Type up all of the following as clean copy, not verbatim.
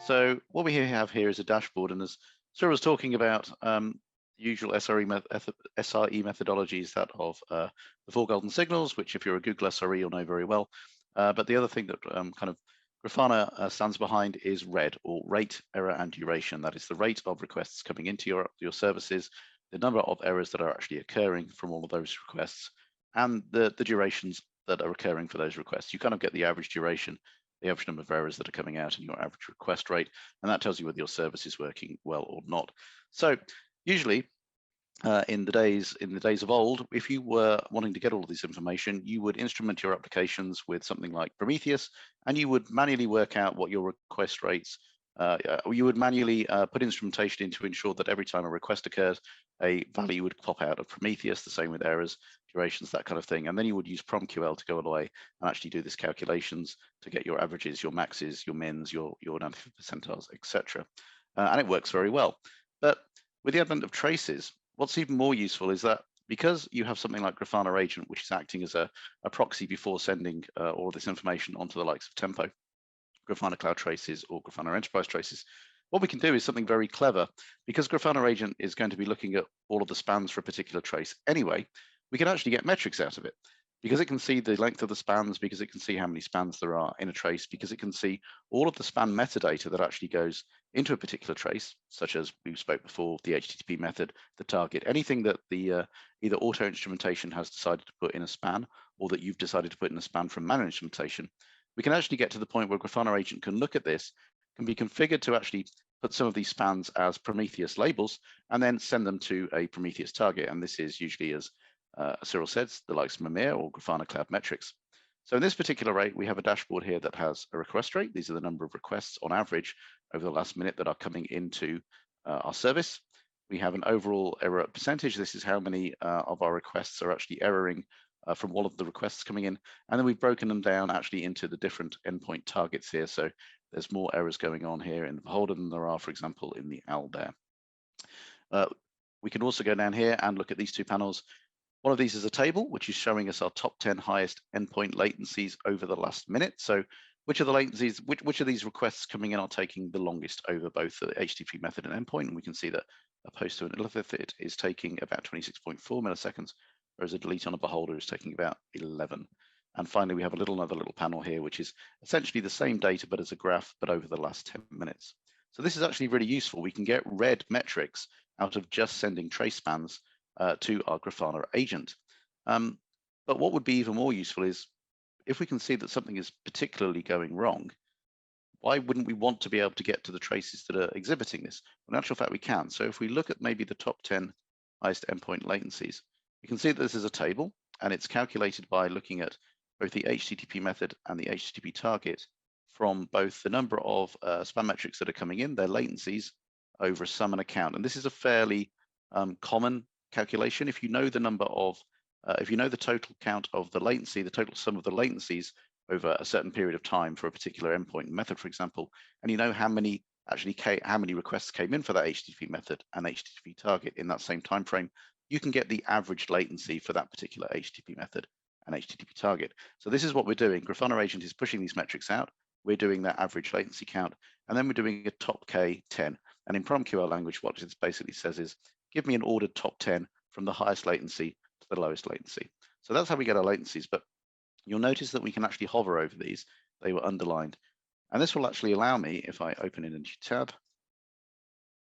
So what we have here is a dashboard, and as Cyril was talking about, the usual SRE methodologies, that of the four golden signals, which if you're a Google SRE, you'll know very well. But the other thing that kind of Grafana stands behind is RED, or rate, error, and duration. That is the rate of requests coming into your services, the number of errors that are actually occurring from all of those requests, and the durations that are occurring for those requests. You kind of get the average duration, the average number of errors that are coming out, and your average request rate, and that tells you whether your service is working well or not. So usually in the days of old, if you were wanting to get all of this information, you would instrument your applications with something like Prometheus, and you would manually work out what your request rates, you would manually put instrumentation in to ensure that every time a request occurs, a value would pop out of Prometheus, the same with errors, durations, that kind of thing. And then you would use PromQL to go away and actually do these calculations to get your averages, your maxes, your mins, your 95th percentiles, etc. And it works very well. But with the advent of traces, what's even more useful is that because you have something like Grafana Agent, which is acting as a proxy before sending all of this information onto the likes of Tempo, Grafana Cloud Traces, or Grafana Enterprise Traces, what we can do is something very clever. Because Grafana Agent is going to be looking at all of the spans for a particular trace anyway, we can actually get metrics out of it. Because it can see the length of the spans, because it can see how many spans there are in a trace, because it can see all of the span metadata that actually goes into a particular trace, such as we spoke before, the HTTP method, the target, anything that the either auto instrumentation has decided to put in a span, or that you've decided to put in a span from manual instrumentation. We can actually get to the point where Grafana Agent can look at this, can be configured to actually put some of these spans as Prometheus labels, and then send them to a Prometheus target. And this is usually, as Cyril says, the likes of Mimir or Grafana Cloud Metrics. So in this particular rate, we have a dashboard here that has a request rate. These are the number of requests on average over the last minute that are coming into our service. We have an overall error percentage. This is how many of our requests are actually erroring from all of the requests coming in. And then we've broken them down actually into the different endpoint targets here. So there's more errors going on here in the beholder than there are, for example, in the owl there. We can also go down here and look at these two panels. One of these is a table, which is showing us our top 10 highest endpoint latencies over the last minute. So which of the latencies, which of these requests coming in are taking the longest over both the HTTP method and endpoint? And we can see that a post to an illithid is taking about 26.4 milliseconds, whereas a delete on a beholder is taking about 11. And finally, we have another little panel here, which is essentially the same data, but as a graph, but over the last 10 minutes. So this is actually really useful. We can get red metrics out of just sending trace spans to our Grafana agent. But what would be even more useful is if we can see that something is particularly going wrong, why wouldn't we want to be able to get to the traces that are exhibiting this? Well, in actual fact, we can. So if we look at maybe the top 10 highest endpoint latencies, we can see that this is a table, and it's calculated by looking at both the HTTP method and the HTTP target from both the number of span metrics that are coming in, their latencies, over a sum and a count. And this is a fairly common calculation. If you know the number of, if you know the total count of the latency, the total sum of the latencies over a certain period of time for a particular endpoint method, for example, and you know how many requests came in for that HTTP method and HTTP target in that same time frame, you can get the average latency for that particular HTTP method and HTTP target. So this is what we're doing. Grafana Agent is pushing these metrics out. We're doing that average latency count, and then we're doing a top K10. And in PromQL language, what it basically says is, give me an ordered top 10 from the highest latency to the lowest latency. So that's how we get our latencies, but you'll notice that we can actually hover over these. They were underlined. And this will actually allow me, if I open in a new tab,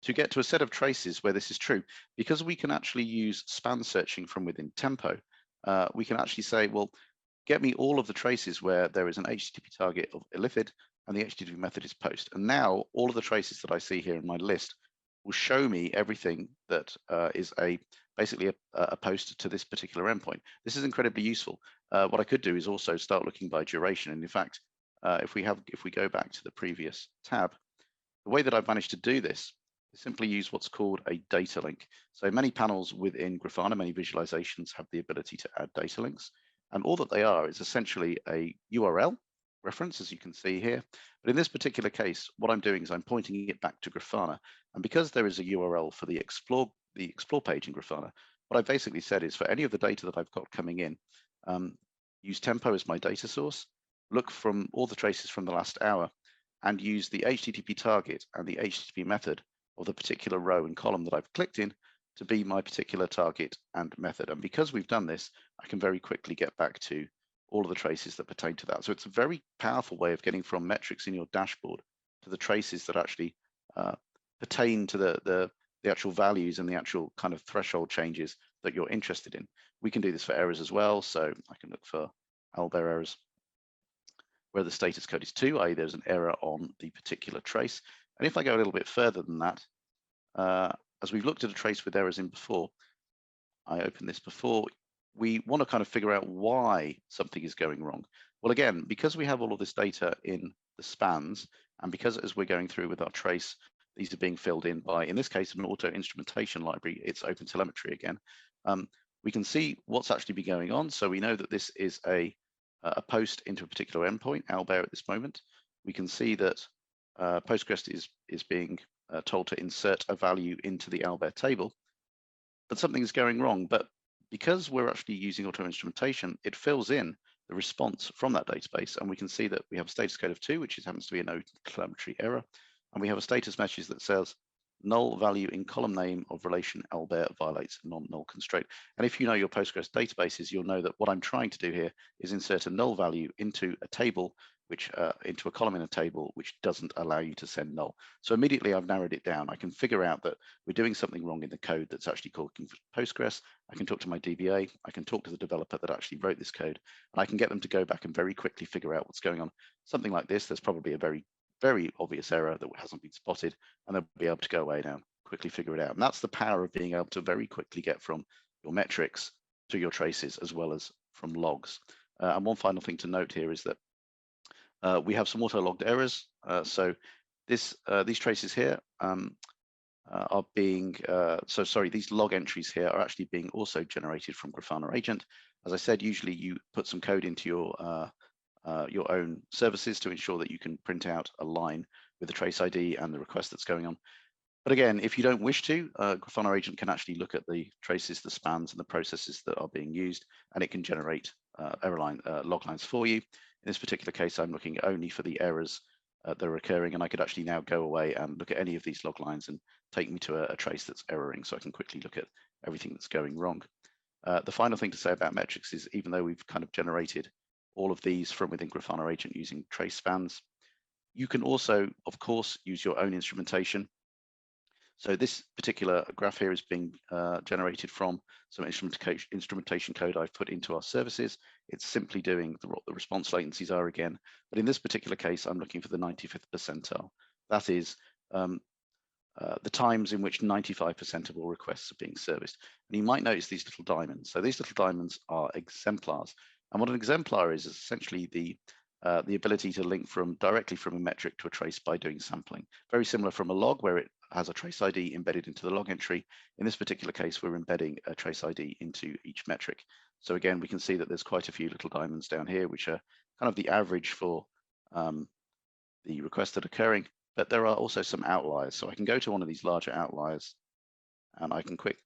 to get to a set of traces where this is true. Because we can actually use span searching from within Tempo, we can actually say, well, get me all of the traces where there is an HTTP target of illithid and the HTTP method is post. And now all of the traces that I see here in my list will show me everything that is basically a post to this particular endpoint. This is incredibly useful. What I could do is also start looking by duration. And in fact, if we go back to the previous tab, the way that I've managed to do this is simply use what's called a data link. So many panels within Grafana, many visualizations have the ability to add data links. And all that they are is essentially a URL reference, as you can see here. But in this particular case, what I'm doing is I'm pointing it back to Grafana. And because there is a URL for the explore page in Grafana, what I basically said is for any of the data that I've got coming in, use Tempo as my data source, look from all the traces from the last hour, and use the HTTP target and the HTTP method of the particular row and column that I've clicked in to be my particular target and method. And because we've done this, I can very quickly get back to all of the traces that pertain to that. So it's a very powerful way of getting from metrics in your dashboard to the traces that actually pertain to the actual values and the actual kind of threshold changes that you're interested in. We can do this for errors as well. So I can look for Albert errors where the status code is 2, i.e. there's an error on the particular trace. And if I go a little bit further than that, as we've looked at a trace with errors in before, I opened this before, we want to kind of figure out why something is going wrong. Well, again, because we have all of this data in the spans, and because as we're going through with our trace, these are being filled in by, in this case, an auto instrumentation library, it's OpenTelemetry again, we can see what's actually been going on. So we know that this is a post into a particular endpoint, Albert at this moment. We can see that Postgres is being told to insert a value into the Albert table, but something is going wrong. But because we're actually using auto instrumentation, it fills in the response from that database, and we can see that we have a status code of 2, which happens to be an OpenTelemetry error, and we have a status message that says null value in column name of relation Albert violates non-null constraint. And if you know your Postgres databases, you'll know that what I'm trying to do here is insert a null value into a table, which into a column in a table, which doesn't allow you to send null. So immediately I've narrowed it down. I can figure out that we're doing something wrong in the code that's actually talking for Postgres. I can talk to my DBA. I can talk to the developer that actually wrote this code, and I can get them to go back and very quickly figure out what's going on. Something like this, there's probably a very obvious error that hasn't been spotted, and they'll be able to go away now, quickly figure it out. And that's the power of being able to very quickly get from your metrics to your traces, as well as from logs. And one final thing to note here is that we have some auto-logged errors. So these traces here are being, these log entries here are actually being also generated from Grafana agent. As I said, usually you put some code into your own services to ensure that you can print out a line with the trace ID and the request that's going on. But again, if you don't wish to, Grafana agent can actually look at the traces, the spans, and the processes that are being used, and it can generate log lines for you. In this particular case, I'm looking only for the errors that are occurring, and I could actually now go away and look at any of these log lines and take me to a trace that's erroring, so I can quickly look at everything that's going wrong. The final thing to say about metrics is, even though we've kind of generated all of these from within Grafana agent using trace spans, you can also, of course, use your own instrumentation. So this particular graph here is being generated from some instrumentation code I've put into our services. It's simply doing what the response latencies are again. But in this particular case, I'm looking for the 95th percentile. That is the times in which 95% of all requests are being serviced. And you might notice these little diamonds. So these little diamonds are exemplars. And what an exemplar is essentially the ability to link directly from a metric to a trace by doing sampling. Very similar from a log, where it has a trace ID embedded into the log entry. In this particular case, we're embedding a trace ID into each metric. So again, we can see that there's quite a few little diamonds down here, which are kind of the average for the requests that are occurring. But there are also some outliers. So I can go to one of these larger outliers, and I can quick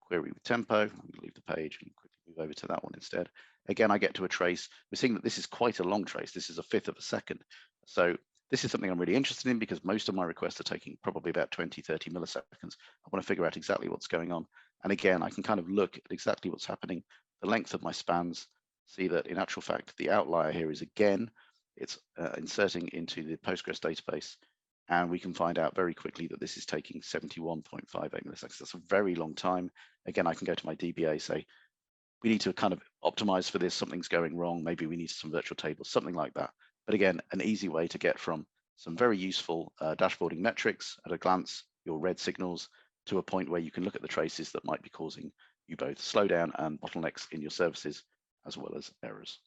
query with Tempo. I'm going to leave the page and quickly move over to that one instead. Again, I get to a trace. We're seeing that this is quite a long trace. This is 1/5 of a second. So this is something I'm really interested in, because most of my requests are taking probably about 20, 30 milliseconds. I want to figure out exactly what's going on. And again, I can kind of look at exactly what's happening, the length of my spans, see that in actual fact, the outlier here is again, it's inserting into the Postgres database. And we can find out very quickly that this is taking 71.58 milliseconds. That's a very long time. Again, I can go to my DBA, say, we need to kind of optimize for this, something's going wrong, maybe we need some virtual tables, something like that. But again, an easy way to get from some very useful dashboarding metrics at a glance, your red signals, to a point where you can look at the traces that might be causing you both slowdown and bottlenecks in your services, as well as errors.